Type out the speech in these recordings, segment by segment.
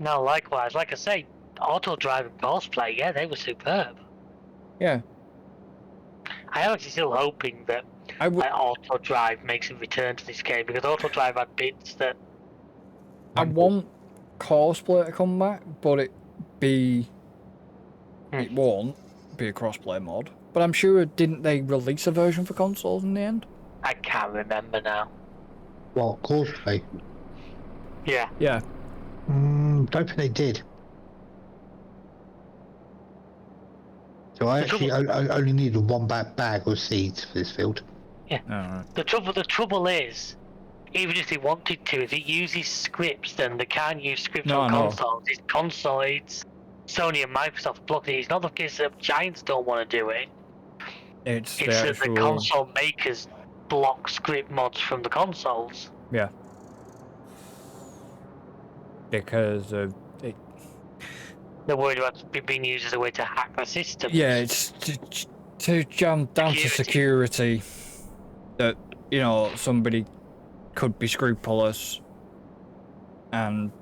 No, likewise. Like I say, auto drive and cosplay, yeah, they were superb. Yeah. I am actually still hoping that auto drive makes a return to this game, because auto drive had bits that. I want cosplay to come back, but it won't be a crossplay mod. But I'm sure, didn't they release a version for consoles in the end? I can't remember now. What, cosplay? Yeah. Yeah. Don't think they did. So I actually only needed one bag of seeds for this field. Yeah. Alright. The trouble is, even if they wanted to, if it uses scripts, then they can't use scripts on consoles. It's console, it's Sony and Microsoft blocking it. It's not the case that Giants don't want to do it. It's that the console makers block script mods from the consoles. Yeah. Because of it. They're worried about it being used as a way to hack the system. Yeah, it's to jump down to security. That, you know, somebody could be scrupulous and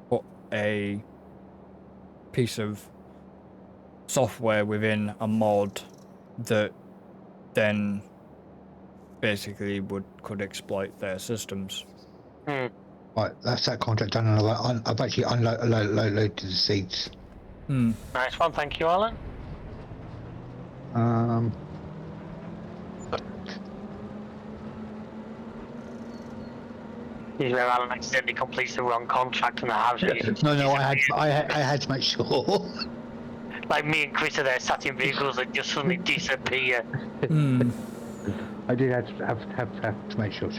put a piece of software within a mod that then basically could exploit their systems. Right, that's that contract done, and I've actually unloaded the seeds. Nice one, thank you, Alan. This is where Alan accidentally completes the wrong contract in the house. No, I had to make sure. Like me and Chris are there sat in vehicles that just suddenly disappear. I did have to make sure.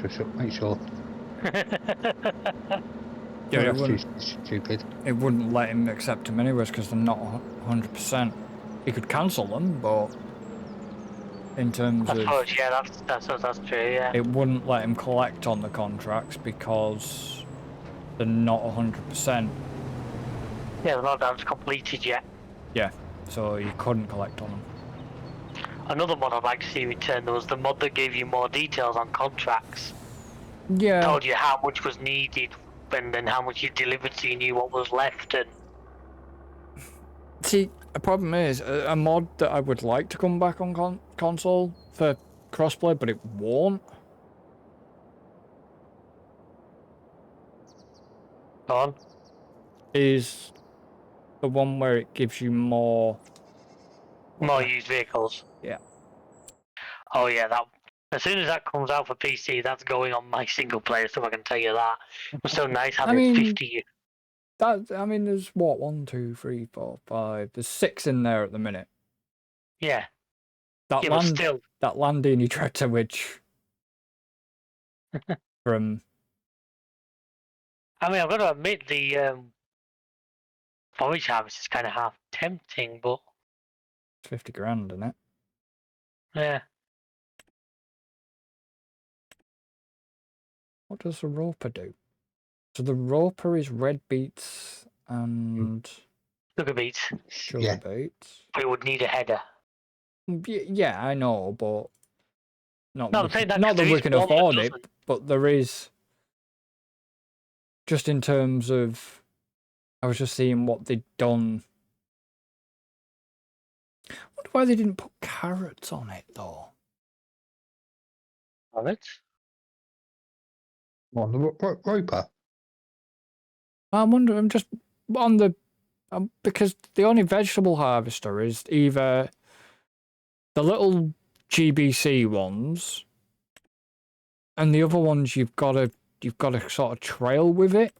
Yeah, it wouldn't, stupid. It wouldn't let him accept them anyways because they're not 100%. He could cancel them, but in terms of... yeah, that's true, yeah. It wouldn't let him collect on the contracts because they're not 100%. Yeah, they're not completed yet. Yeah, so you couldn't collect on them. Another mod I'd like to see return was the mod that gave you more details on contracts. Yeah. Told you how much was needed and then how much you delivered, so you knew what was left. And see, the problem is a mod that I would like to come back on console for crossplay, but it won't. Go on. Is the one where it gives you more used vehicles. Yeah. Oh yeah, that. As soon as that comes out for PC, that's going on my single player stuff. I can tell you that. It was so nice having 50. I mean, there's what 1, 2, 3, 4, 5. There's 6 in there at the minute. Yeah. That Landini tractor, which from. I mean, I've got to admit the forage harvest is kind of half tempting, but it's 50 grand, isn't it? Yeah. What does the roper do? So the roper is red beets and sugar beets. Sugar beets. We would need a header. Yeah, I know, but not that we can afford it, but there is. Just in terms of, I was just seeing what they'd done. I wonder why they didn't put carrots on it though. Carrots? On the roper. I'm just on the because the only vegetable harvester is either the little GBC ones, and the other ones you've got to sort of trail with it.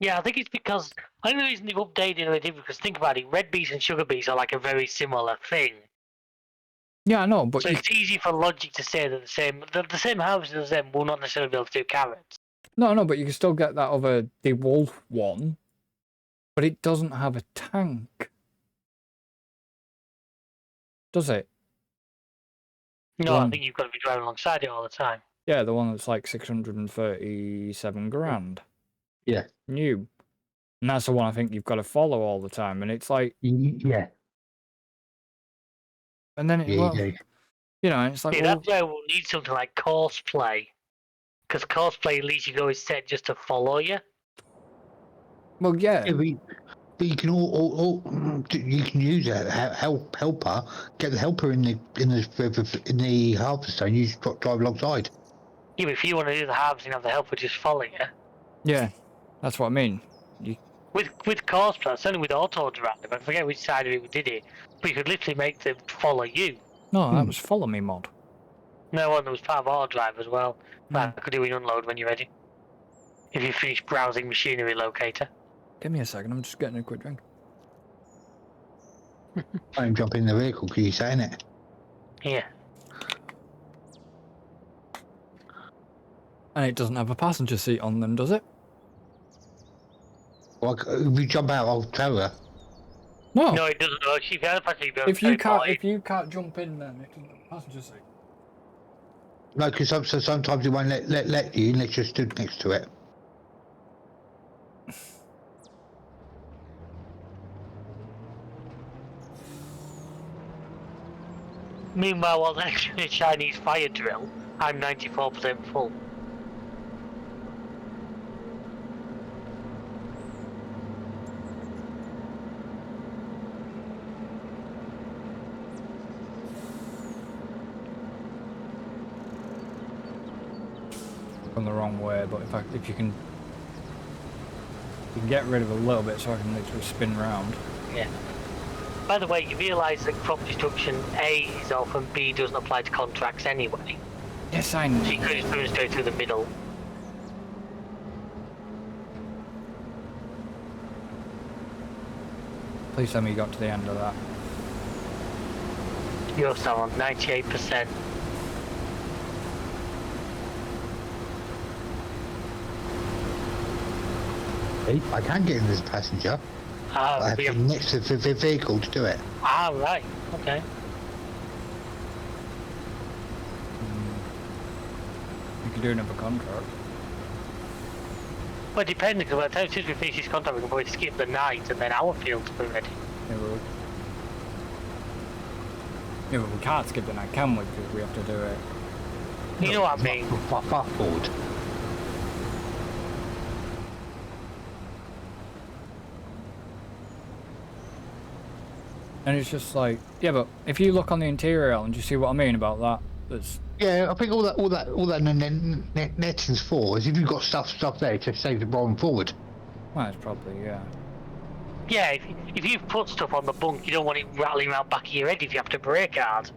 Yeah, I think it's because I think the reason they've updated it because think about it, red beets and sugar beets are like a very similar thing. Yeah, I know, but so it's easy for logic to say that the same harvester as them will not necessarily be able to do carrots. No, but you can still get that other the wolf one, but it doesn't have a tank, does it? No, I think you've got to be driving alongside it all the time. Yeah, the one that's like 637 grand. Yeah. New. And that's the one I think you've got to follow all the time, and it's like yeah. And then you know, it's like that's where we'll need something like cosplay, because cosplay at least you go is set just to follow you. Well, yeah. Yeah, but you can you can use a helper. Get the helper in the harvester, and you just drive alongside. Yeah, but if you want to do the harvesting, have the helper just follow you. Yeah, that's what I mean. With course plans, certainly with auto drive, I forget which side of it we did it, but you could literally make them follow you. No, that was follow me mod. No one that was part of auto drive as well. Mm. I could do an unload when you're ready. If you finish browsing machinery locator. Give me a second, I'm just getting a quick drink. Don't jump in the vehicle because you're saying it. Yeah. And it doesn't have a passenger seat on them, does it? Well, if you jump out, I'll tell her. No. No, it doesn't. If you have a passenger seat, If you can't jump in, then it doesn't have a passenger seat. No, because sometimes it won't let you unless you're stood next to it. Meanwhile, while next to the Chinese fire drill, I'm 94% full. Gone the wrong way, but if you can get rid of a little bit so I can literally spin round. Yeah. By the way, you realise that crop destruction A is off and B doesn't apply to contracts anyway. Yes, I know. So you could just move straight through the middle. Please tell me you got to the end of that. You're still on 98%. I can get in as a passenger. I have to be next to the vehicle to do it. Ah, right. Okay. You can do another contract. Well, depending, because by the time since we finish this contract, we can probably skip the night and then our fields will be ready. Yeah, but we can't skip the night, can we? Because we have to do it. You know what I mean? Fast forward. And it's just like, yeah, but if you look on the interior element, you see what I mean about that? That's Yeah, I think all that netting's for is if you've got stuff there to save the rolling forward. well, it's probably yeah. Yeah, if you've put stuff on the bunk, you don't want it rattling around back of your head if you have to brake hard.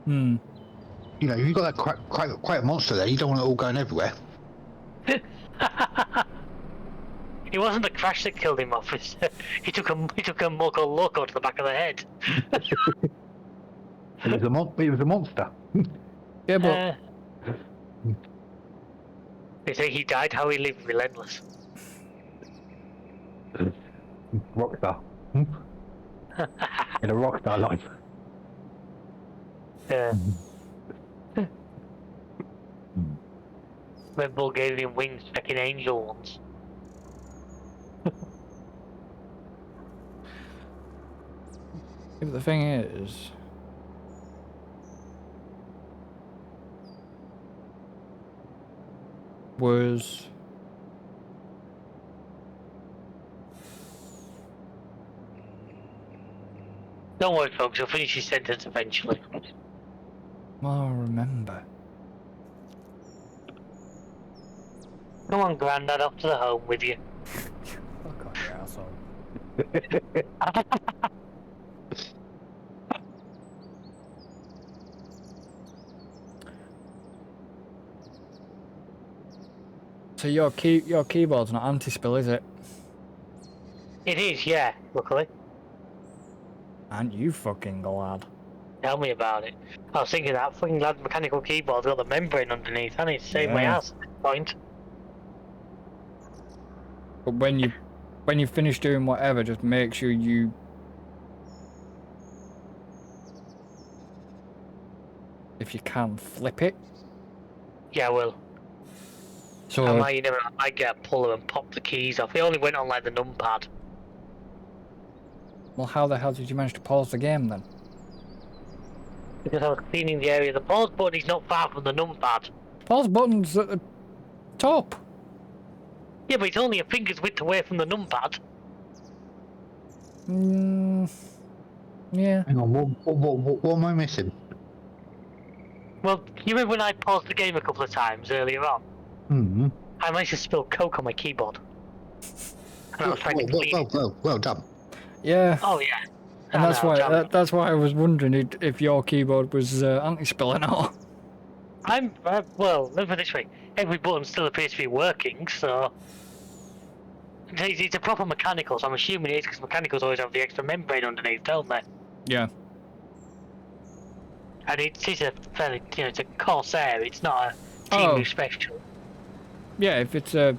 Hmm. You know, if you've got that quite a monster there, you don't want it all going everywhere. It wasn't the crash that killed him, officer. He took a Moco Loco to the back of the head. It was a monster. Yeah, but They say he died how he lived, relentless. Rockstar. In a rockstar life. Yeah. Red Bull gave him wings, checking angel ones. yeah, but the thing is, was Don't worry, folks. He'll finish his sentence eventually. well, I remember. Come on, Grandad, off to the home with you. Fuck off, you asshole. So your keyboard's not anti-spill, is it? It is, yeah. Luckily. Aren't you fucking glad? Tell me about it. I was thinking that fucking glad mechanical keyboard's got the membrane underneath. I need to save my Yeah. ass at this point. But when you finish doing whatever, just make sure you if you can flip it. Yeah, I will. So I might get a puller and pop the keys off. It only went on like the numpad. well, how the hell did you manage to pause the game then? Because I was cleaning the area. The pause button is not far from the numpad. Pause button's at the top. Yeah, but it's only a finger's width away from the numpad. Yeah. Hang on, what am I missing? Well, you remember when I paused the game a couple of times earlier on? Hmm. I managed to spill Coke on my keyboard. And I was trying to clean it. Well done. Yeah. Oh, yeah. And I that's know, why that's why I was wondering if your keyboard was anti-spilling out. well, look at it this way. Every button still appears to be working, so... It's a proper mechanical, so I'm assuming it is because mechanicals always have the extra membrane underneath, don't they? Yeah. And it's a fairly, it's a Corsair, it's not a Oh. Team Special. Yeah, if it's a...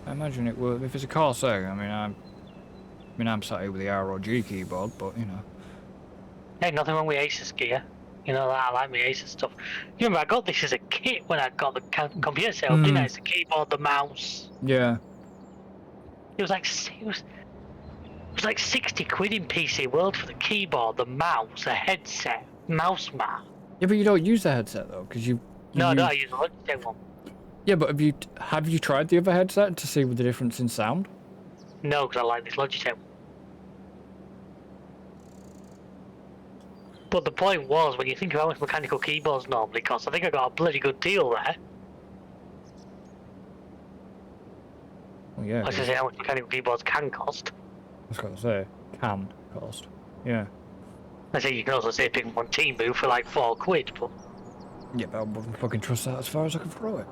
I imagine it will. If it's a Corsair, I'm sat here with the ROG keyboard, but you know. Hey, nothing wrong with Asus gear. You know, I like my Asus stuff. You remember, I got this as a kit when I got the computer set up, didn't I? It's the keyboard, the mouse. Yeah. It was like 60 quid in PC World for the keyboard, the mouse, a headset, mouse mat. Yeah, but you don't use the headset though, because you. No, I use the Logitech one. Yeah, but have you tried the other headset to see the difference in sound? No, because I like this Logitech. But the point was, when you think of how much mechanical keyboards normally cost, I think I got a bloody good deal there. Well, yeah. I was going to say how much mechanical keyboards can cost. I was going to say, can cost. Yeah. I say you can also say pick one team move for like 4 quid, but... Yeah, but I wouldn't fucking trust that as far as I can throw it.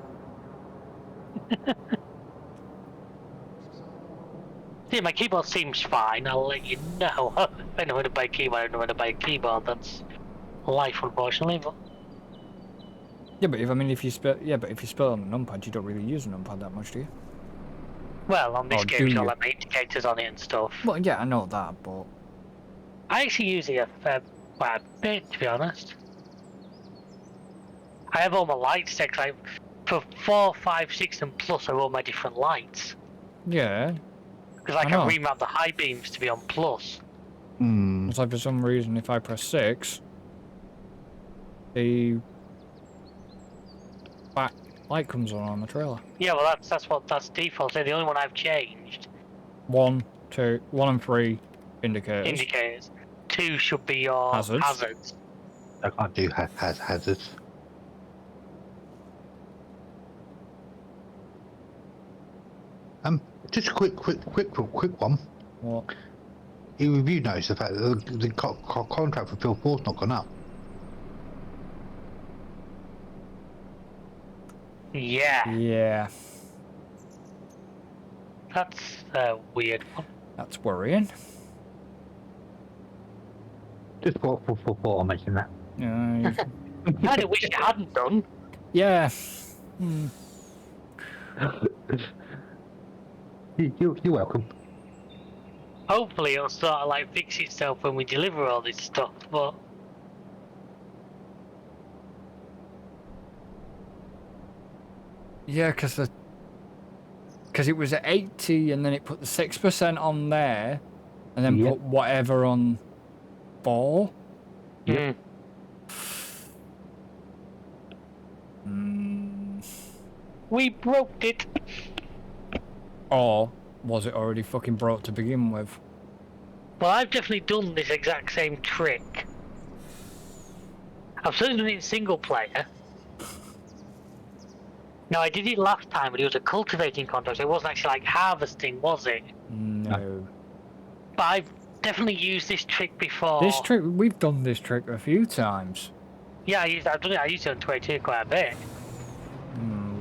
Yeah, my keyboard seems fine, I'll let you know. I know when to buy a keyboard, I don't know when to buy a keyboard, that's life unfortunately, but... Yeah, but if you spell on the numpad, you don't really use a numpad that much, do you? Well, on this Or game, do you got you? like my indicators on it and stuff. Well, yeah, I know that, but... I actually use it a bit, to be honest. I have all my lights set, for 4, 5, 6 and plus I have all my different lights. Yeah. Because I can remap the high beams to be on plus. It's like for some reason, if I press 6, the back light comes on the trailer. Yeah, well that's default. So the only one I've changed. 1, 2, 1 and 3 indicators. Indicators. 2 should be your hazards. I can't do hazards. Just a quick one. What? Have you noticed the fact that the contract for Phil 4's not gone up? Yeah. Yeah. That's a weird one. That's worrying. Just thought I'll mention that. Yeah. I kind of wish it hadn't done. Yeah. You're welcome. Hopefully it'll sort of like fix itself when we deliver all this stuff, but... Yeah, because it was at 80 and then it put the 6% on there and then put whatever on 4. Yeah. We broke it. Or was it already fucking broke to begin with? Well, I've definitely done this exact same trick. I've certainly done it in single player. No, I did it last time, but it was a cultivating contract, so it wasn't actually like harvesting, was it? No. But I've definitely used this trick before. We've done this trick a few times. Yeah, I've done it. I used it on 22 quite a bit.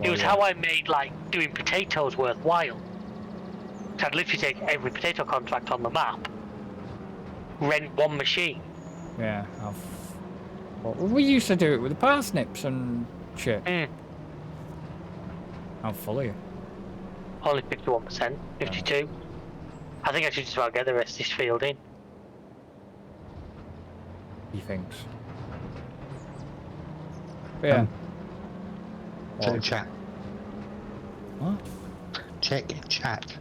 Well, It was how I made like doing potatoes worthwhile. So I'd literally take every potato contract on the map, rent one machine. Yeah, well, we used to do it with the parsnips and shit. How full are you? Only 51%, 52. I think I should just about get the rest of this field in. He thinks. But yeah. Check chat. What? Check chat.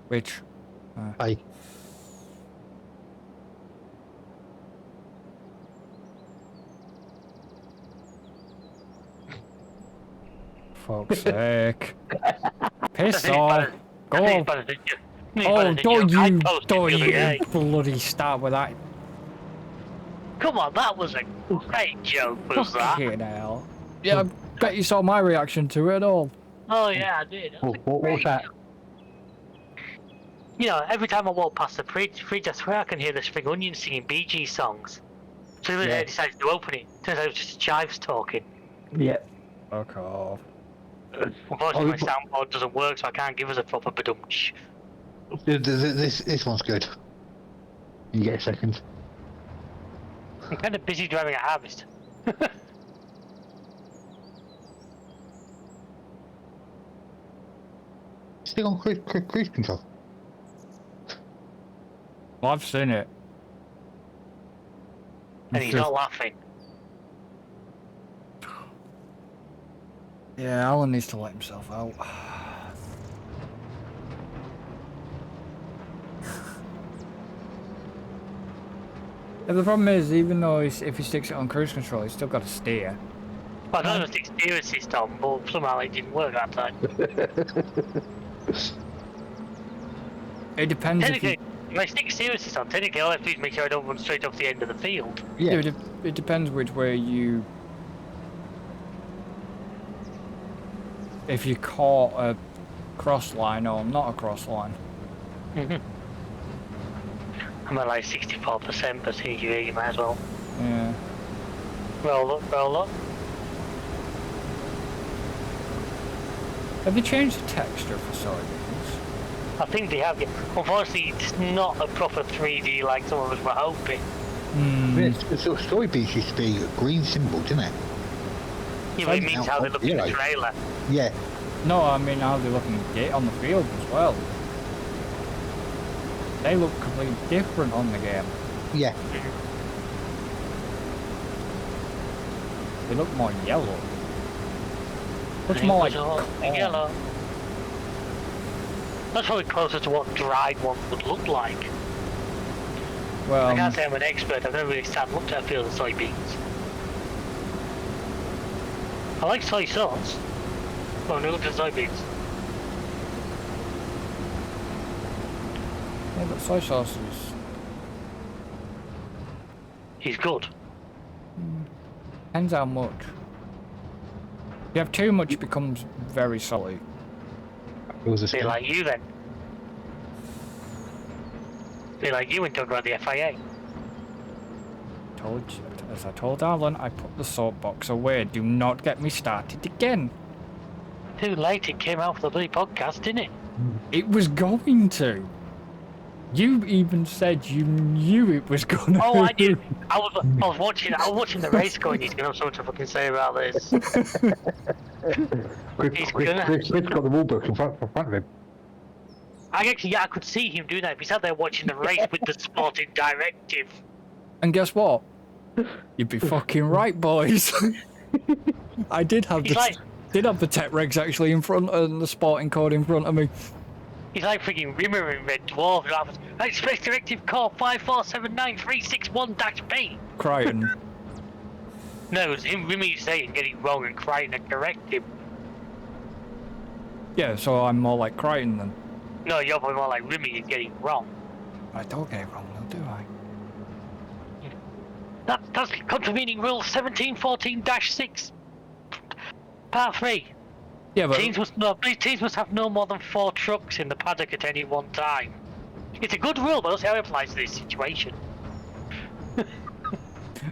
Which? Hey. Fuck's sake. Piss off. Oh, don't you bloody start with that. Come on, that was a great joke, was that? Fucking hell. Yeah, I bet you saw my reaction to it at all. Oh yeah, I did. What was that? You know, every time I walk past the fridge, I swear I can hear the Spring Onion singing Bee Gees songs. So I decided to open it. Turns out it was just Chives talking. Yeah. Fuck off. Unfortunately, my soundboard doesn't work, so I can't give us a proper badumch. This one's good. You get a second. I'm kind of busy driving a harvest. Still on cruise control. Well, I've seen it. And he's not laughing. Yeah, Alan needs to let himself out. Yeah, the problem is, even though if he sticks it on cruise control, he's still got to steer. Well, I don't know if it's steer assist on, but somehow it didn't work that time. It depends if Technically, if I stick steer assist on, technically all I have to do is make sure I don't run straight off the end of the field. Yeah. It depends which way you... If you caught a cross line or not a cross line. I'm at like 64%, but you might as well. Yeah. Roll up. Have they changed the texture for soybeans? I think they have. Unfortunately, it's not a proper 3D like some of us were hoping. So soybeans used to be a green symbol, didn't it? Yeah, but it means how they look in the trailer. Yeah. No, I mean how they look on the field as well. They look completely different on the game. Yeah. They look more yellow. Looks more like yellow. That's probably closer to what dried one would look like. Well, I can't say I'm an expert. I've never really sat and looked at a field of soybeans. I like soy sauce. Oh, no, look at soybeans. yeah, but soy sauce is... He's good. Depends how much. If you have too much, it becomes very salty. It was Be like you then. Be like you and talk about the FIA. As I told Alan, I put the soapbox away. Do not get me started again. Too late, it came out for the bloody podcast, didn't it? It was going to. You even said you knew it was gonna. Oh, I did. I was watching the race going, he's gonna have something to fucking say about this. Chris got the rule book in front of him. I could see him doing that. He sat there watching the race with the sporting directive. And guess what? You'd be fucking right, boys. I did have the tech regs actually in front and the sporting code in front of me. He's like freaking Rimmer in Red Dwarf. Express Directive Call 5479361-B. Crichton. No, it was him, Rimmer, saying getting wrong and Crichton and correct him. Yeah, so I'm more like Crichton then. No, you're probably more like Rimmer, you're getting wrong. I don't get it wrong though, do I? That's contravening Rule 1714-6. Part 3. Yeah, but Teams must have no more than 4 trucks in the paddock at any one time. It's a good rule, but I'll see how it applies to this situation.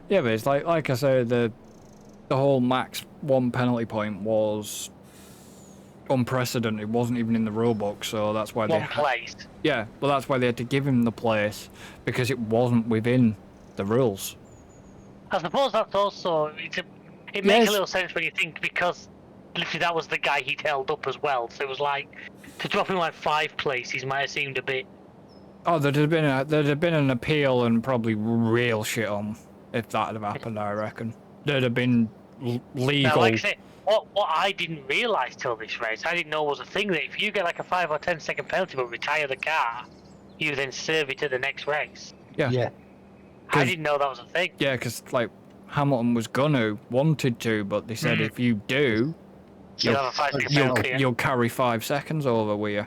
yeah, but it's like I said, the whole max 1 penalty point was unprecedented. It wasn't even in the rule book, so that's why One place. Yeah, well, that's why they had to give him the place because it wasn't within the rules. I suppose that's also it makes a little sense when you think because literally that was the guy he'd held up as well. So it was like to drop him like 5 places might have seemed a bit. Oh, there'd have been an appeal and probably real shit on if that had happened. I reckon there'd have been legal. Now, like I said, what I didn't realise till this race, I didn't know was a thing that if you get like a 5 or 10 second penalty but retire the car, you then serve it to the next race. Yeah. I didn't know that was a thing. Yeah, because like Hamilton wanted to, but they said if you do, You'll have a 5 second penalty. You'll carry 5 seconds over with you.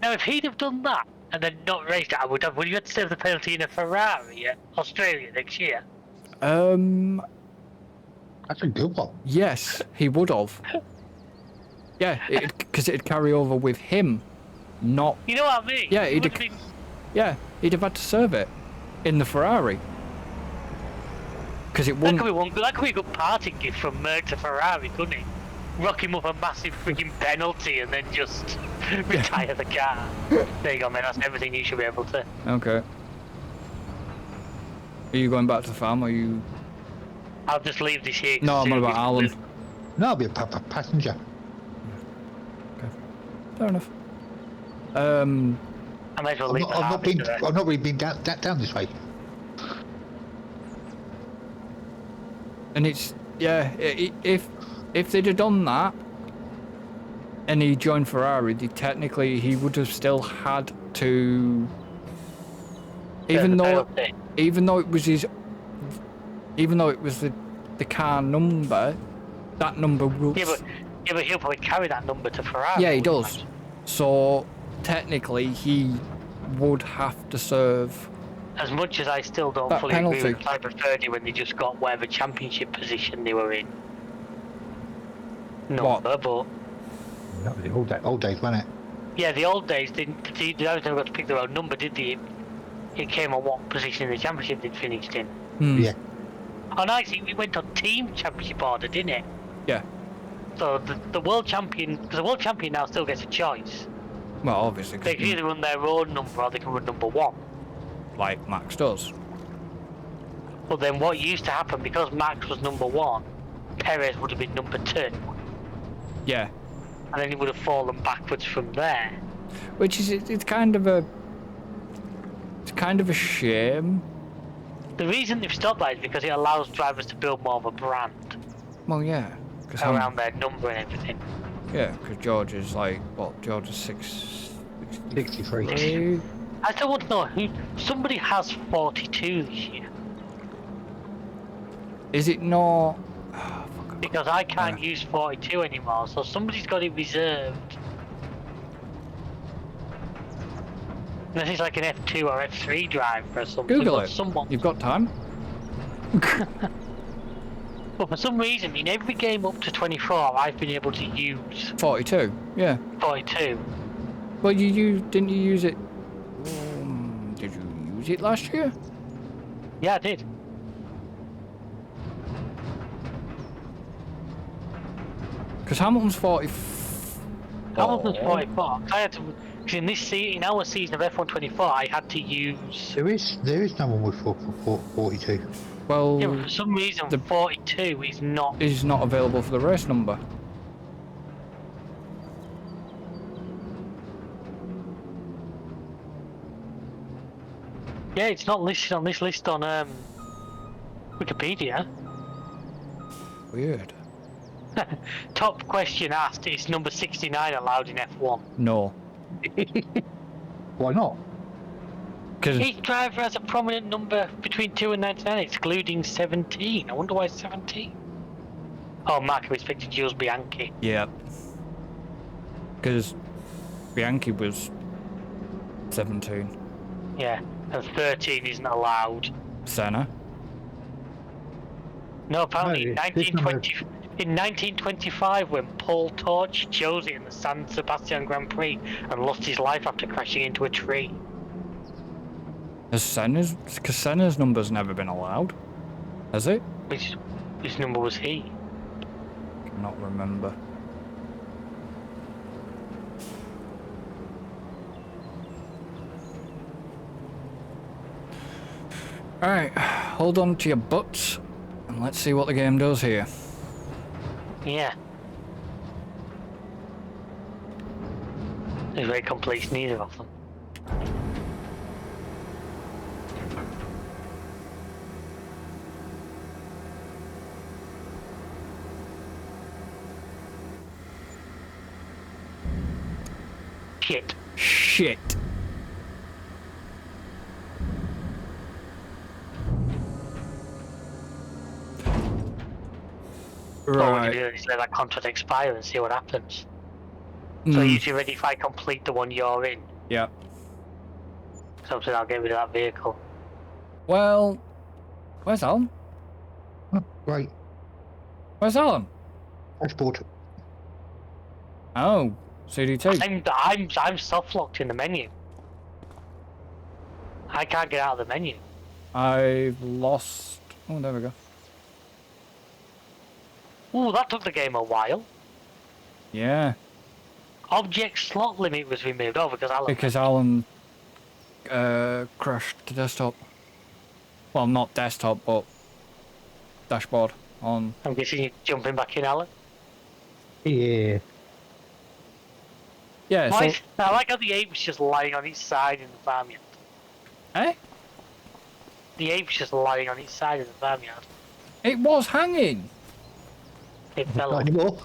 Now, if he'd have done that and then not raced it, would you have to serve the penalty in a Ferrari at Australia next year? That's a good one. Yes, he would have. Yeah, because it'd carry over with him, not. You know what I mean? Yeah, It he'd have had to serve it in the Ferrari. Because it that wouldn't. that could be a good parting gift from Merc to Ferrari, couldn't it? Rock him up a massive freaking penalty and then just retire the car. There you go, man. That's everything you should be able to. Okay. Are you going back to the farm, or are you? I'll just leave this here. No, I'm on about Alan. No, I'll be a passenger. Fair enough. I might as well leave I've not really been down this way. And it's if they'd have done that and he joined Ferrari, he would have still had to, even though it was the car number, that number will. Yeah, but he'll probably carry that number to Ferrari. Yeah, he does. So technically, he would have to serve. As much as I still don't fully agree with Cyber 30 when they just got whatever championship position they were in. Number, but... No, the old days, wasn't it? Yeah, the old days, they never got to pick their own number, did they? It came on what position in the championship they'd finished in. Yeah. Oh, no, actually, we went on team championship order, didn't it? Yeah. So the world champion, because the world champion now still gets a choice. Well, obviously. They can either run their own number or they can run number 1. Like Max does. But then what used to happen, because Max was number 1, Perez would have been number 2. Yeah. And then it would have fallen backwards from there. Which is it's kind of a shame. The reason they've stopped that is because it allows drivers to build more of a brand. Well, yeah. Around their number and everything. Yeah, because George is like, what? George is 63. I still want to know who. Somebody has 42 this year. Is it not? Because I can't use 42 anymore, so somebody's got it reserved. This is like an F2 or F3 driver or something. Google it. Someone... You've got time. But for some reason, in every game up to 24, I've been able to use 42. Yeah. 42. Well, didn't you use it? Did you use it last year? Yeah, I did. Because Hamilton's 40. Hamilton's 44. I had to. Cause in our season of F124, I had to use. There is no one with 42. Well, Yeah, but for some reason, 42 is not. Is not available for the race number. Yeah, it's not listed on this list on Wikipedia. Weird. Top question asked: is number 69 allowed in F1? No. Why not? Because Each driver has a prominent number between 2 and 99, excluding 17. I wonder why 17. Oh, Mark respected Jules Bianchi. yeah. Because Bianchi was 17. Yeah, and 13 isn't allowed. Senna. No, apparently No, in this number- 1925, when Paul torched Josie in the San Sebastian Grand Prix and lost his life after crashing into a tree. Because Senna's number's never been allowed, has it? Which number was he? Cannot remember. Alright, hold on to your butts and let's see what the game does here. Yeah. It's very complex, neither of them. Shit. Shit. What would Right. you do is let that contract expire and see what happens. So usually ready if I complete the one you're in, Yeah. So I'm saying I'll get rid of that vehicle. Well, where's Alan? Oh, great. Where's Alan? Dashboard. Oh, CDT. I'm soft locked in the menu. I can't get out of the menu. I've lost. Oh, there we go. Ooh, that took the game a while. Yeah, Object slot limit was removed. Oh, because Alan crashed the desktop. Well, not desktop, but dashboard on. I'm guessing you're jumping back in, Alan. Yeah. Yeah, so. I like how the ape was just lying on its side in the farmyard. Eh? The ape was just lying on its side in the farmyard. It was hanging. It fell Not off. anymore.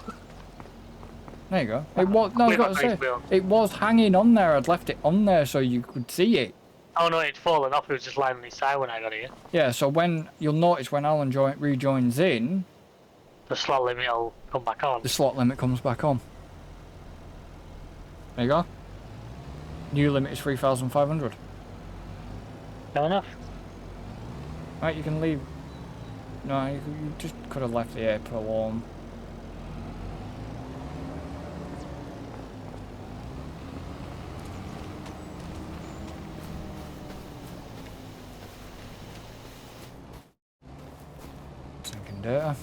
There you go. It was. No, I was got to say. It was hanging on there. I'd left it on there so you could see it. Oh no, it'd fallen off. It was just lying on its side when I got here. Yeah, so when you'll notice when Alan rejoins in, The slot limit will come back on. the slot limit comes back on. There you go. New limit is 3,500. Fair enough. Right, you can leave. No, you just could have left the ape alone. Syncing data.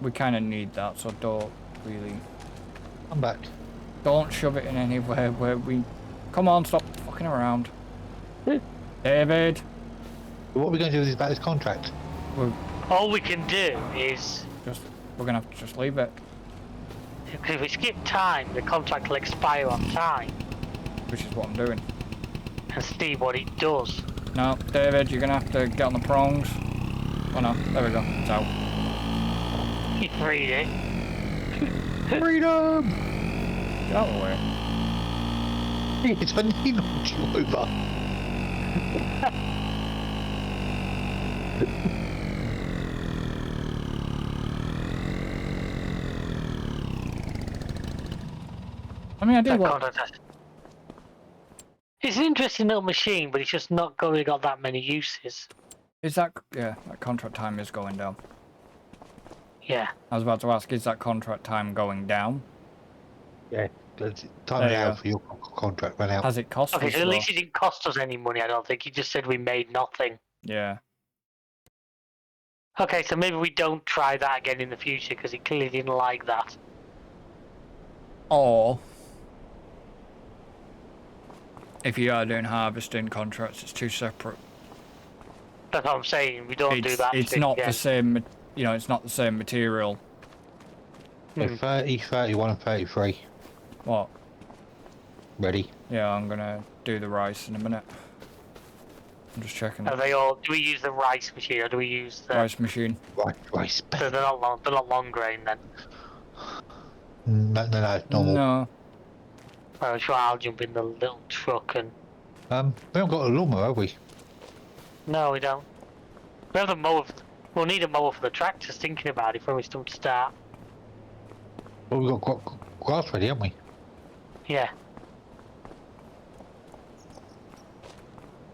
We kind of need that, so don't really. I'm back. Don't shove it in anywhere where we. Come on, stop fucking around. David! What are we going to do about this contract? All we can do is, We're gonna have to just leave it. because if we skip time, the contract will expire on time, Which is what I'm doing. and see what it does. No, David, you're gonna have to get on the prongs. Oh no, there we go. It's out. You freed it. Freedom! Get out of the way. It's a needle over. I mean, I do That like. contract has- It's an interesting little machine, but it's just not really got that many uses. Is that. Yeah, that contract time is going down. Yeah. I was about to ask, is that contract time going down? Yeah. Time There you out go. for your contract ran out. Has it cost Okay, us? so at though? least it didn't cost us any money, I don't think. He just said we made nothing. Yeah. Okay, so maybe we don't try that again in the future, because he clearly didn't like that. Or. If you are doing harvesting contracts, it's two separate. That's what I'm saying. We don't do that. It's shit not again. the same. You know, it's not the same material. So 30, 31 and 33. What? Ready. Yeah, I'm gonna do the rice in a minute. I'm just checking. Are they all? Do we use the rice machine or do we use the? Rice machine. Right. So they're not long. They're not long grain then. No, normal. No. I'm sure I'll jump in the little truck and. We haven't got a lawnmower, have we? No, we don't. We have the mower. We'll need a mower for the tractors. Thinking about it when we start. Well, we've got grass ready, haven't we? Yeah.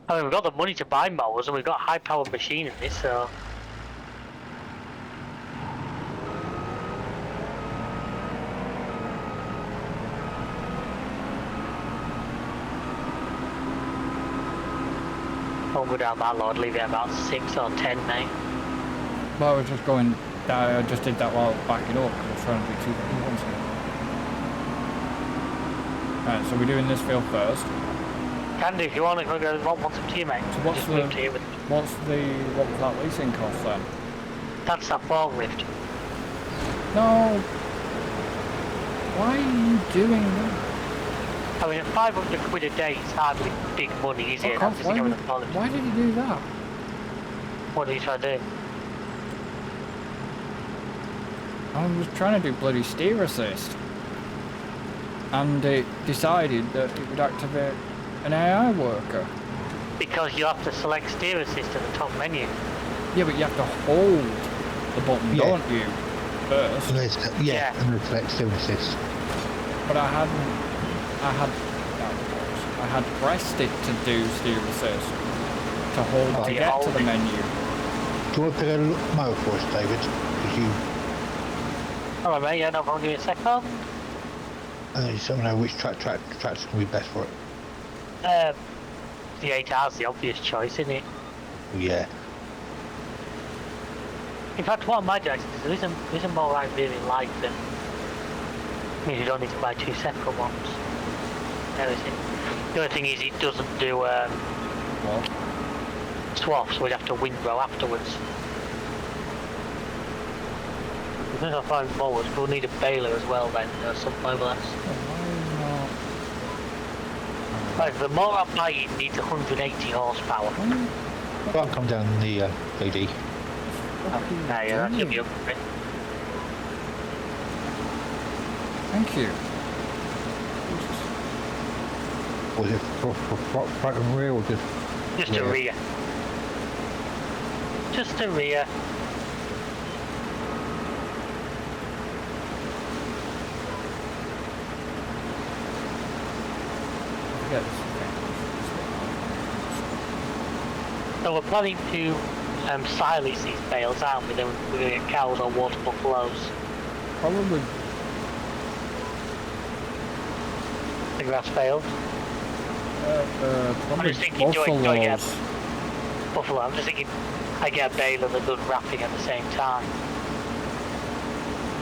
I mean, we've got the money to buy mowers, and we've got high-powered machine in this, so. I'll go down that road, leave it about 6 or 10, mate. Well, I was just going. I just did that while backing up because I was trying to do two things at once here. Right, so we're doing this field first. Can do if you want to go want some tea, mate. So what's Just the- move to here with what was that leasing cost then? That's a forklift. No. Why are you doing that? I mean, at 500 quid a day, it's hardly big money, is it? Fuck I'm off, just thinking of the forklift. why did you do that? What are you trying to do? I was trying to do bloody steer assist. And it decided that it would activate an AI worker. Because you have to select steer assist at the top menu. Yeah, but you have to hold the button, Yeah. don't you? First. And there's, Yeah. and there's select steering assist. but I had pressed it to do steer assist, to hold to get to the menu. Do you want to pick a motor for us, David? Because you... Alright mate, yeah, no problem, give me a second. you don't know which track's going to be best for it. The 8R's the obvious choice, isn't it? Yeah. In fact, what I might do actually is there isn't more I really like than... I mean, you don't need to buy two separate ones. There is it. The only thing is it doesn't do swaps, so we'd have to windrow afterwards. I think I'll find mowers, but we'll need a baler as well then, some fiberglass. Right, the mower I'm buying needs 180 horsepower. I'll come down the AD. Yeah, that should be up for it. Thank you. Was it for front and rear or just... Just a rear. Just a rear. So we're planning to silage these bales, aren't we? Then we're going to get cows or water buffaloes. Probably. The grass failed. Probably I'm just thinking, do I get buffaloes. buffalo? I'm just thinking, I get a bale and a good wrapping at the same time.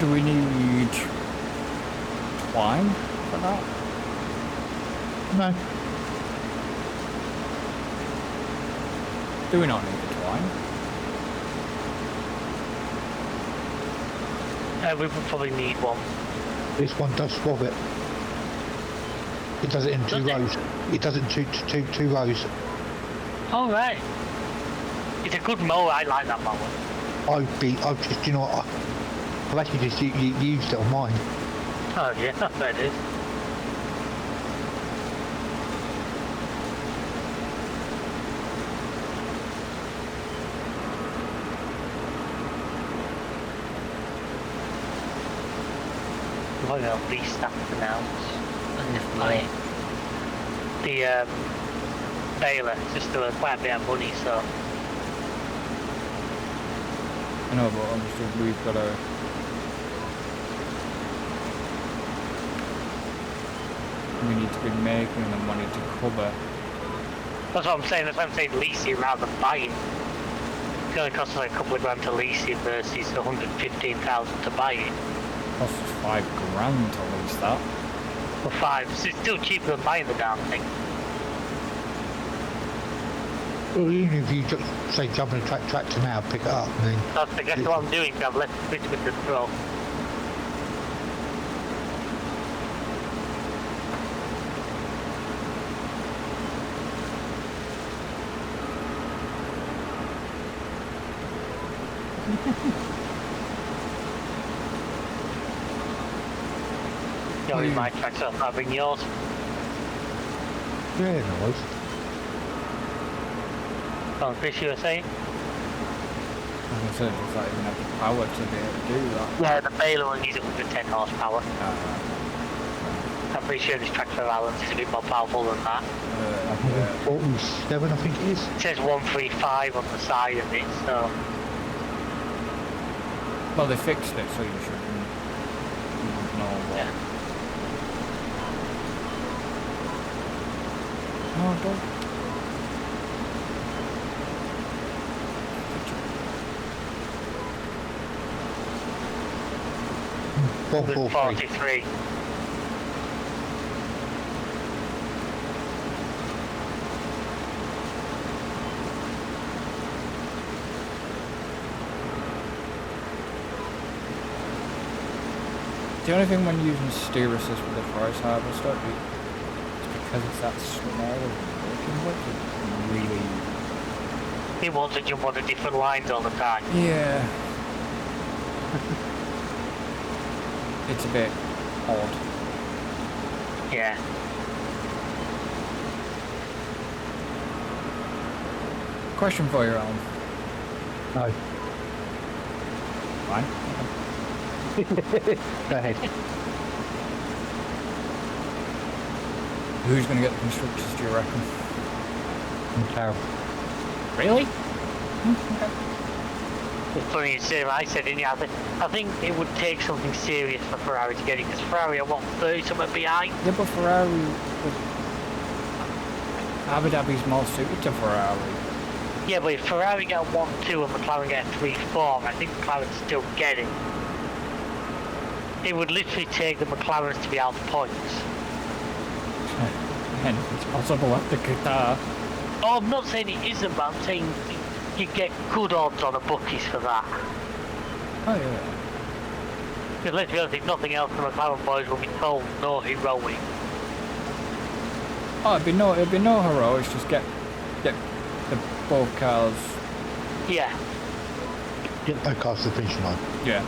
Do we need twine for that? No. Do we not need the twine? We would probably need one. This one does swab it. It does it in two rows. It does it in two rows. All right. It's a good mower. I like that mower. I've just, you know what, I've actually just used it on mine. Oh yeah, that is. We're going to lease that for now. And if buy it. The baler is just still quite a bit of money, so. I know, but obviously we've got to... We need to be making the money to cover. That's what I'm saying. That's why I'm saying lease it rather than buy it. It's going to cost us like a couple of grand to lease it versus 115,000 to buy it. Costs us £5 grand to lease that. For 5, so it's still cheaper than buying the damn thing. Well, even if you say jump in a tractor now, pick it up, and then... That's exactly what I'm doing. I've left the with the throw. You're in my tractor, I'll bring yours. Yeah, no worries. Go on, Chris, you were saying? Like I said, does that even have the power to be able to do that? Yeah, the baler only needs 110 horsepower. I'm pretty sure this tractor Allen's is a bit more powerful than that. 47, I think it is. It says 135 on the side of it, so... Well, they fixed it, so you shouldn't know what. Yeah. Oh, don't. 43. The only thing when using steer assist with the price harvester is because it's that small of working with, it really... He wants to jump on the different lines all the time. Yeah. It's a bit odd. Yeah. Question for you, Alan. No. Fine. Go ahead. Who's going to get the constructors, do you reckon? McLaren. Really? Okay. It's funny you say what I said, didn't you? I think it would take something serious for Ferrari to get it, because Ferrari are what, 30 something behind? Yeah, but Ferrari... Abu Dhabi's more suited to Ferrari. Yeah, but if Ferrari get 1-2 and McLaren get 3-4, I think McLaren still get it. It would literally take the McLarens to be out of points. And it's possible at the Qatar. Oh, I'm not saying it isn't, but I'm saying you get good odds on the bookies for that. Oh yeah. Because let's be honest, if nothing else, the McLaren boys will be told no heroic. Oh, it'd be no heroics. Just get the both cars. Yeah. Get both cars to the finish line. Yeah.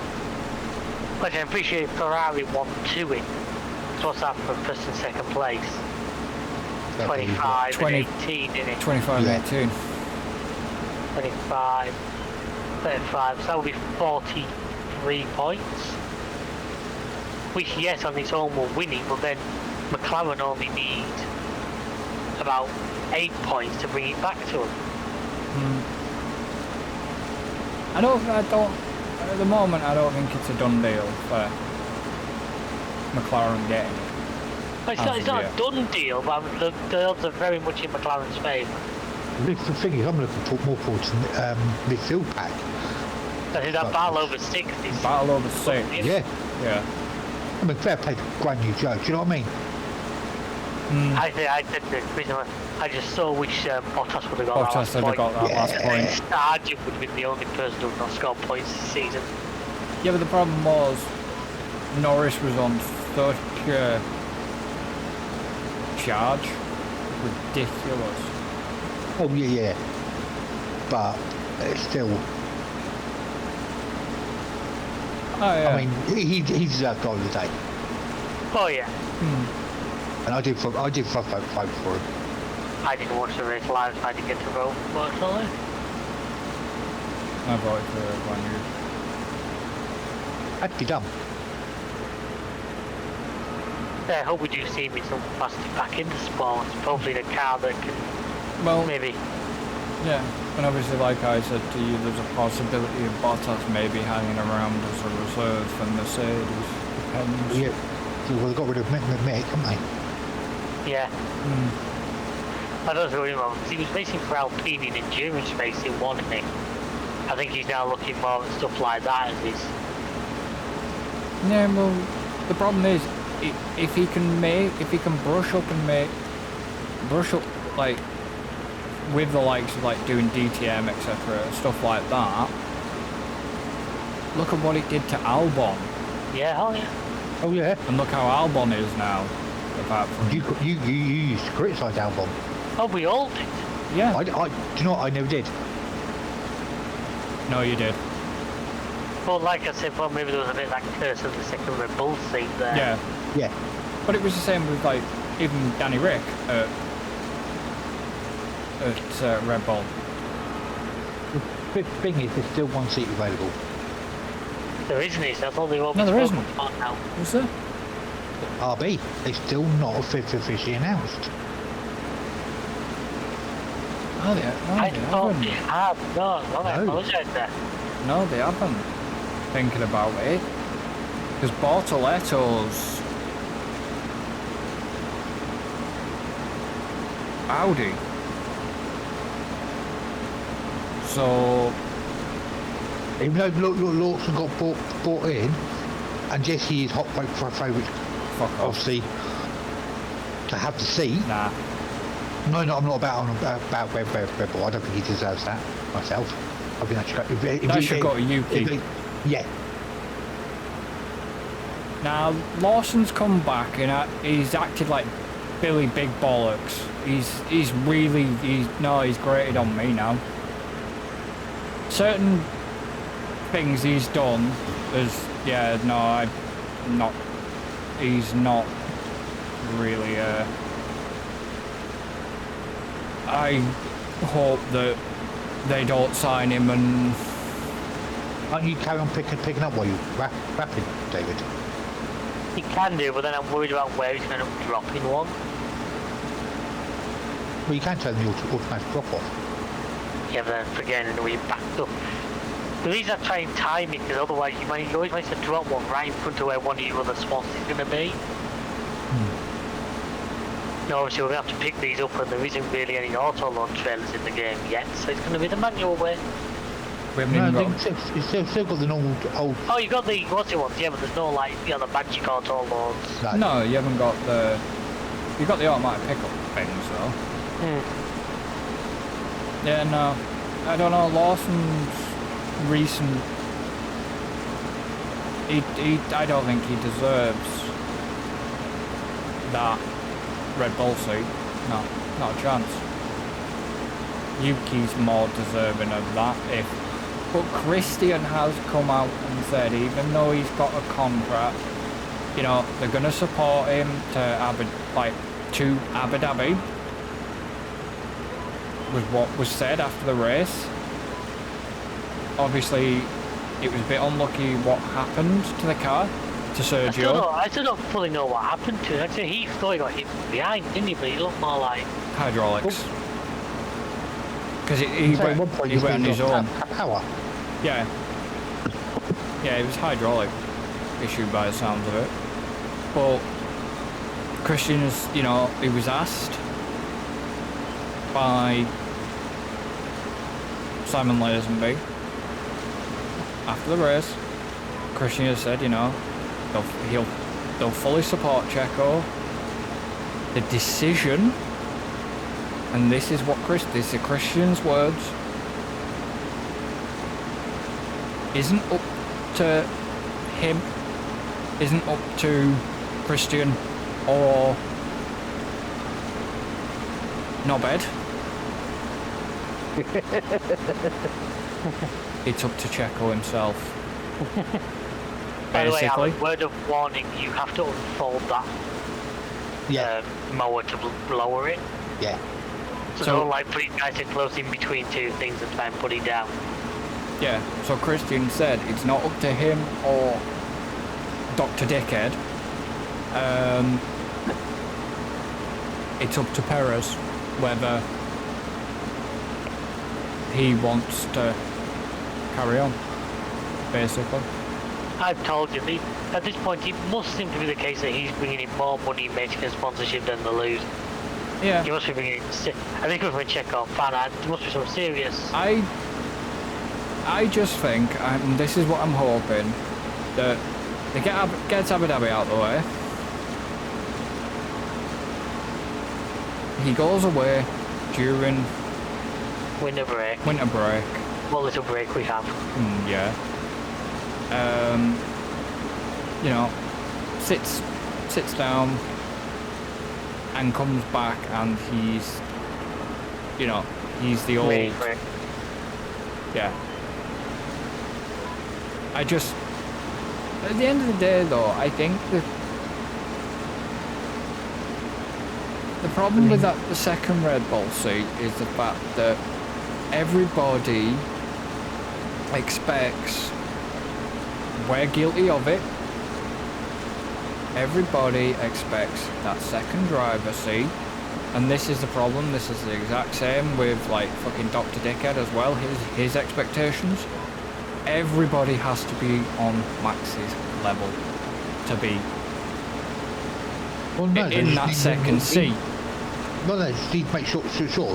But I'm pretty sure Ferrari 1-2 it. So what's that for first and second place? 25 20 and 18, isn't it? 25 Yeah. and 18. 25, 35, so that would be 43 points. Which, yes, on its own will winning, but then McLaren only need about 8 points to bring it back to them. I don't, at the moment, I don't think it's a done deal for McLaren getting it. It's not a done deal, but the odds are very much in McLaren's favour. The thing is, I'm looking more forward to midfield pack. That is that battle over 60s. Battle over 6. Yeah. Yeah. I mean, fair play to Grand New Joe, do you know what I mean? I said this recently, I just saw which Bottas would have got Bottas that would have got that last point. Sargent would have been the only person who would not score points this season. Yeah, but the problem was Norris was on such a charge. Ridiculous. Oh, yeah. But it's still... Oh, yeah. I mean, he deserved goal of the day. Oh yeah. And I did vote for him. I didn't watch the race live, so I didn't get to vote, personally. I voted for Guan Yu. Had to be done. I hope we do see me some plastic back into sport. Probably the car that can maybe. Yeah, and obviously, like I said to you, there's a possibility of Bottas maybe hanging around as a reserve for Mercedes. Depends. Yeah. Well, they got rid of Mick, haven't they? Yeah. I don't know about. He was racing for Alpine in endurance racing, wasn't he? I think he's now looking more at stuff like that as his. Yeah, well, the problem is, if he can brush up like with the likes of like doing DTM, etc., stuff like that. Look at what it did to Albon. Yeah, Oh yeah. And look how Albon is now. Apart from You used to criticise Albon. Oh, we all did. yeah. Do you know what? I never did. No, you did. Well, like I said, well, maybe there was a bit of that curse of the second Red Bull seat there. Yeah. Yeah. But it was the same with like even Danny Rick at Red Bull. The thing is, there's still one seat available. There isn't, is there? I thought they were all No, there isn't. now. Was there? RB. They're still not officially announced. Oh, yeah. No, I they thought haven't. they had. No, I apologise there. No, they haven't. Thinking about it. Because Bortoletto's Audi. So, Even though Lawson got bought in, and Jesse is hot vote for a favourite, fuck off. obviously, to have the seat. Nah. No, I'm not about Red Bull. I don't think he deserves that myself. I think that should go. That should go to Yuki. Yeah. Now, Lawson's come back and he's acted like Billy Big Bollocks. He's grated on me now. Certain things he's done he's not really, I hope that they don't sign him and... Can't you carry on picking up while you rapping, David? He can do, but then I'm worried about where he's going to drop in one. Well, you can turn the automatic drop off. Yeah, but then again, we backed up. The reason I try and time it, because otherwise you always manage to drop one right in front of where one of your other spots is going to be. Now, obviously, we're going to have to pick these up, and there isn't really any auto-load trailers in the game yet, so it's going to be the manual way. We haven't even got... It's still got the normal old... Oh, you got the what's it ones, yeah, but there's no, like, the magic auto-loads. No, you haven't got the... You've got the automatic pickup things, though. Yeah, no. I don't know, Lawson's recent... I don't think he deserves that Red Bull seat. No, not a chance. Yuki's more deserving of that. But Christian has come out and said, even though he's got a contract, you know, they're going to support him to Abu Dhabi, was what was said after the race. Obviously, it was a bit unlucky what happened to the car, to Sergio. I still don't fully know what happened to it. Actually, he thought he got hit from behind, didn't he? But he looked more like... Hydraulics. Because he went on his own. Power. Yeah. Yeah, it was hydraulic issue by the sounds of it. But Christian is, you know, he was asked by Simon Lazenby after the race. Christian has said, you know, they'll fully support Checo. The decision, and this is Christian's words, isn't up to him, isn't up to Christian or Knobhead. It's up to Checo himself. By the way, Basically. Alan, word of warning, you have to unfold that mower to lower it. Yeah. So don't like put it nice and close in between two things and try and put it down. Yeah, so Christian said it's not up to him or Dr. Dickhead. It's up to Perez whether he wants to carry on, basically. I've told you, at this point it must seem to be the case that he's bringing in more money making a sponsorship than the lose. Yeah. He must be bringing in, I think if we check out fan, there must be some serious... I just think, and this is what I'm hoping, that they get Abu Dhabi out of the way. He goes away during winter break. What little break we have. Yeah. You know, sits down and comes back, and he's, you know, he's the old. Yeah. I just, at the end of the day, though, I think that the problem with that, the second Red Bull seat, is the fact that everybody expects, we're guilty of it, everybody expects that second driver seat, and this is the problem. This is the exact same with like fucking Dr. Dickhead as well, his expectations. Everybody has to be on Max's level to be in that second seat. No, they just need to make sure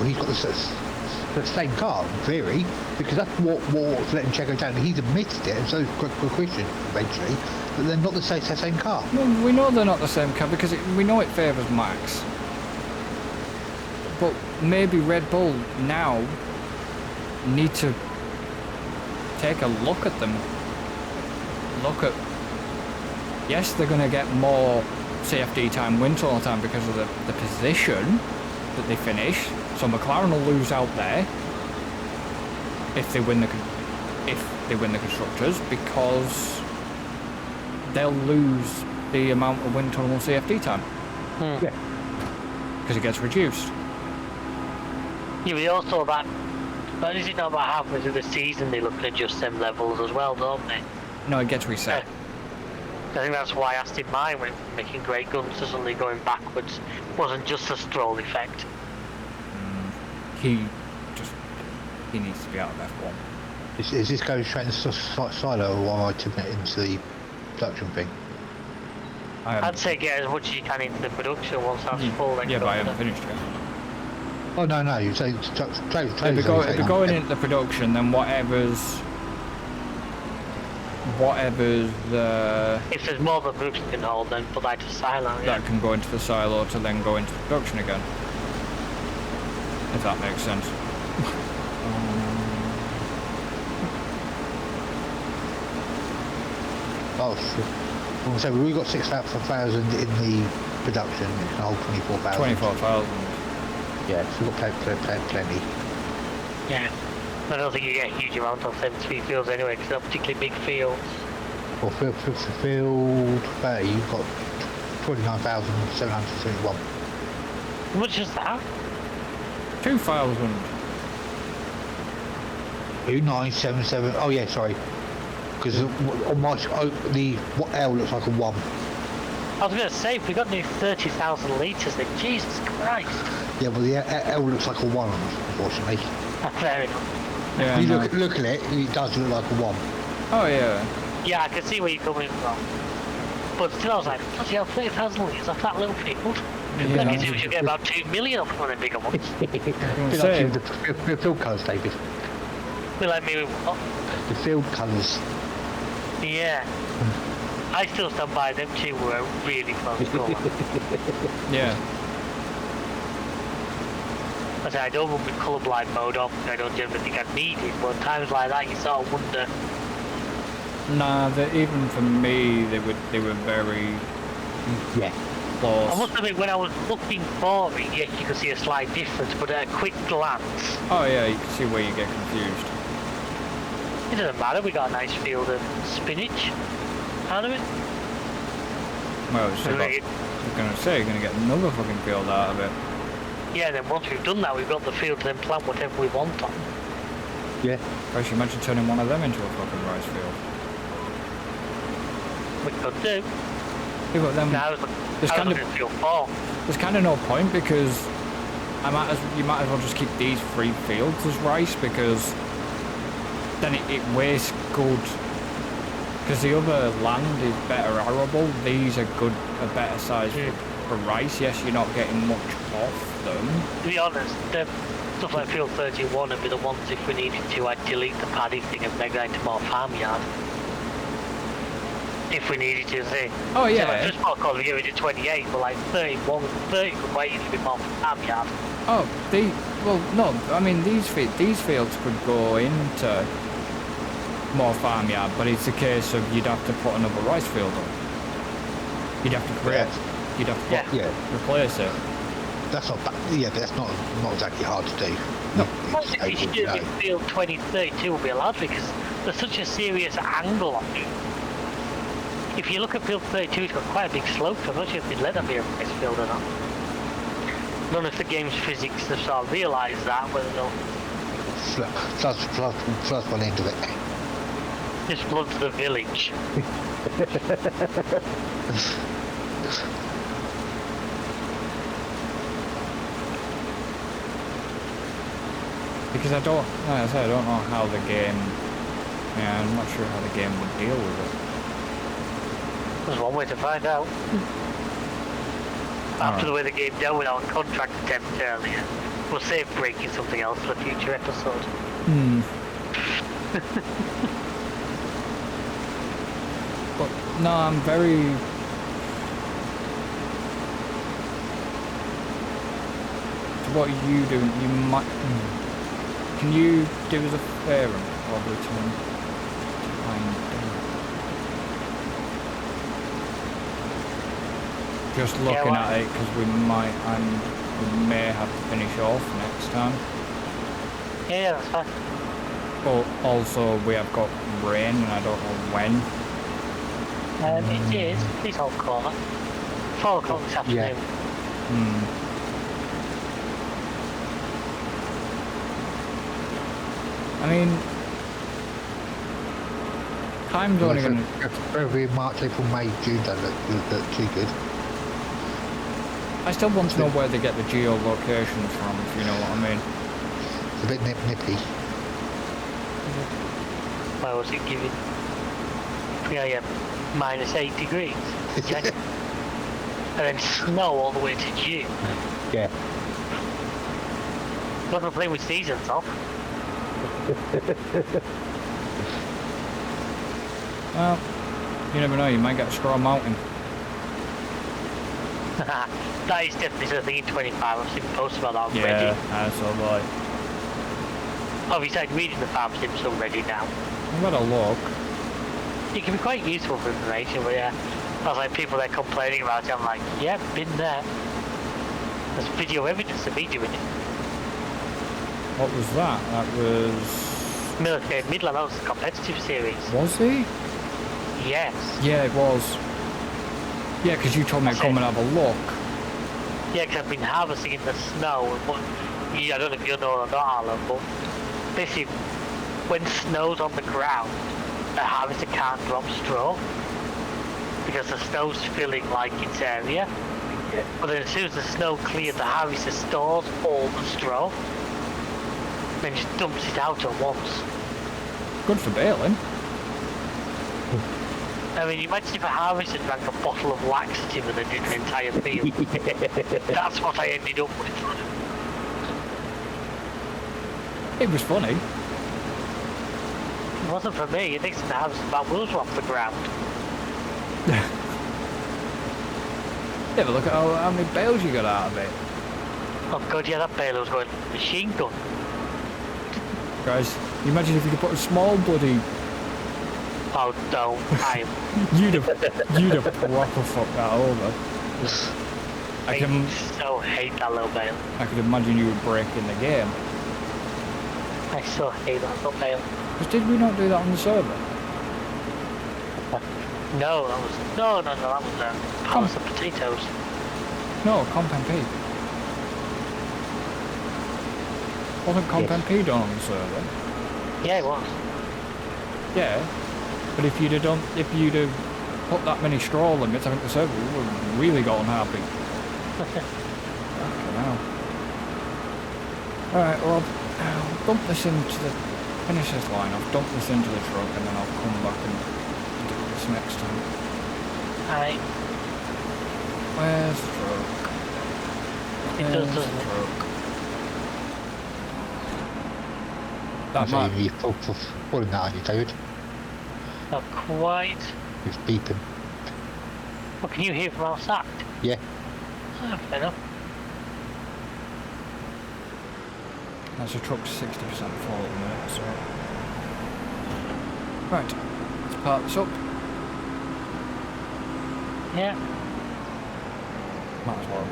he's got the same car, in theory, because that's what's letting Checo down. He's admitted it, and so is Christian eventually, that they're not the same car. Well, we know they're not the same car because we know it favours Max. But maybe Red Bull now need to take a look at them. Yes, they're going to get more CFD time, win total time because of the position that they finish. So McLaren will lose out there if they win the constructors, because they'll lose the amount of wind tunnel CFD time. Yeah. Because it gets reduced. Yeah, but also but is it not about halfway through the season they look at adjust them levels as well, don't they? No, it gets reset. I think that's why Aston Martin went from making great guns to suddenly going backwards. Wasn't just a Stroll effect. he needs to be out of F1. Is this going straight into silo, or am I tipping it into the production thing? I'd say get as much as you can into the production once that's full. Then Yeah, but I haven't finished yet. Oh no, you say trade. If we're going into the production, then whatever's if there's more than groups can hold, then put that to silo. that can go into the silo to then go into production again. If that makes sense. Oh, so we've got 6,000 in the production. It can hold 24,000. 24,000. Yeah, so we've got plenty. Yeah. I don't think you get a huge amount of them 3 fields anyway, because they're particularly big fields. Well, field 30, you've got 29,771. How much is that? 2,000. 2977. Oh yeah, sorry. Because on my what L looks like a 1. I was going to say, if we got nearly 30,000 litres, then Jesus Christ. Yeah, well the L looks like a 1, unfortunately. Fair enough. Yeah, You look at it, it does look like a 1. Oh yeah. Yeah, I can see where you're coming from. But still, I was like, bloody hell, 30,000 litres off that little field. Yeah. I can see we should get about 2 million off one of the bigger ones. Say, The field colours, David. Be like me with what? The field colours. Yeah. I still stand by them two were a really close call. yeah. I say I don't run with colourblind mode on, I don't generally think I need it, but times like that you sort of wonder. Nah, even for me, they were very Yeah. close. I must admit, when I was looking for it, yes, you could see a slight difference, but at a quick glance, Oh yeah, you can see where you get confused. it doesn't matter, we got a nice field of spinach out of it. Well, so I was gonna say, you're gonna get another fucking field out of it. Yeah, then once we've done that, we've got the field to then plant whatever we want on. Yeah. Gosh, you imagine turning one of them into a fucking rice field. We could do. Yeah, but then Now, there's kind of field 4. there's kind of no point because you might as well just keep these 3 fields as rice because then it wastes good. Because the other land is better arable. These are a better size for rice. Yes, you're not getting much off them. To be honest, the stuff like field 31 would be the ones if we needed to, I'd delete the paddy thing and make that into more farmyard. If we needed to, say. Oh yeah. So like just because we give it to 28, but like 31, 30 could quite easily be more farmyard. Oh, well, no. I mean, these fields could go into more farmyard, but it's a case of you'd have to put another rice field on. You'd have to create. You'd have to replace it. That's not bad. Yeah, that's not exactly hard to do. No. Possibly stupid field 20, 32 will be allowed because there's such a serious angle on it. If you look at field 32, it's got quite a big slope, so I'm not sure if they'd let that be a rice field or not. I don't know if the game's physics have sort of realised that, whether they'll Plus one end of it. just flood to the village. Because I don't know how the game. Yeah, I'm not sure how the game would deal with it. There's one way to find out. After the way the game dealt with our contract attempt earlier, we'll save breaking something else for a future episode. But no, I'm very. What are you doing? You might. Can you do us a favour and probably turn time down? Just looking at it because we may have to finish off next time. Yeah, that's fine. But also we have got rain and I don't know when. It is. Please hold corner. 4 o'clock this afternoon. Yeah. I mean, time's only going to... February, March, April, May, June don't look too good. I still want to know where they get the geolocations from, if you know what I mean. It's a bit nippy. Why was it giving 3 AM -8 degrees in January? And then snow all the way to June. Yeah. Not for playing with seasons off. Well, you never know, you might get a straw mountain. That is definitely something in 25. I've seen posts about that on Yeah, Reddit. that's all right. Obviously, I'm reading the farm sims on Reddit now. I've had a look. It can be quite useful for information, but yeah. I was like, people that complaining about it, I'm like, yeah, been there. There's video evidence of me doing it. What was that? That was... Military Midland, that was the competitive series. Was he? Yes. Yeah, it was. Yeah, because you told me to come and have a look. Yeah, because I've been harvesting in the snow. And what, yeah, I don't know if you know or not, Alan, but basically, when snow's on the ground, the harvester can't drop straw because the snow's filling like its area. Yeah. But then as soon as the snow clears, the harvester stores all the straw, then just dumps it out at once. Good for baling. I mean, imagine if a harvester drank a bottle of laxative and then did an entire field. That's what I ended up with. It was funny. It wasn't for me, it takes the harvester about wheels off the ground. Yeah, but look at how many bales you got out of it. Oh god, yeah, that baler was going machine gun. Guys, you imagine if you could put a small bloody... Oh, don't. you'd have proper fucked that over. I so hate that little baler. I could imagine you were breaking the game. I so hate that little baler. Because did we not do that on the server? No, that was... No, that was pallets of potatoes. No, Comp MP. Wasn't Comp MP done on the server? Yeah, it was. Yeah. But if you'd have put that many straw limits, I think the server would have really got unhappy. Fucking hell. Alright, well, I'll dump this into the... Finish this line off, dump this into the truck, and then I'll come back and do this next time. Alright. Where's the truck? It does, doesn't it? Truck? That I'm might... saying you're pulling that on you, David. Not quite. It's beeping. What can you hear from outside? Yeah. Oh, fair enough. That's a truck's 60% full at the minute, so... Right, let's park this up. Yeah. Might as well.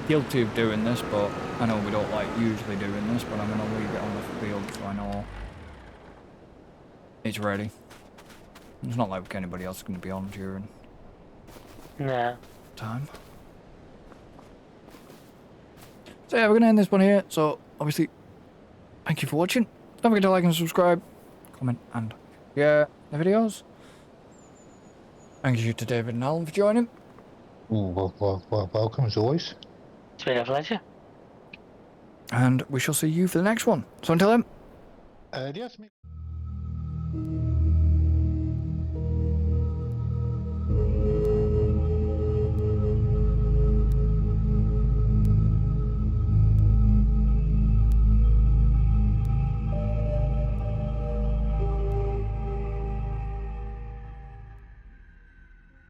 Guilty of doing this, but I know we don't like usually doing this, but I'm going to leave it on the field so I know it's ready. It's not like anybody else is going to be on during No. time. So yeah, we're going to end this one here, so obviously, thank you for watching. Don't forget to like and subscribe, comment and share the videos. Thank you to David and Alan for joining. Ooh, welcome as always. It's been a pleasure. And we shall see you for the next one. So until then. Adios, mate.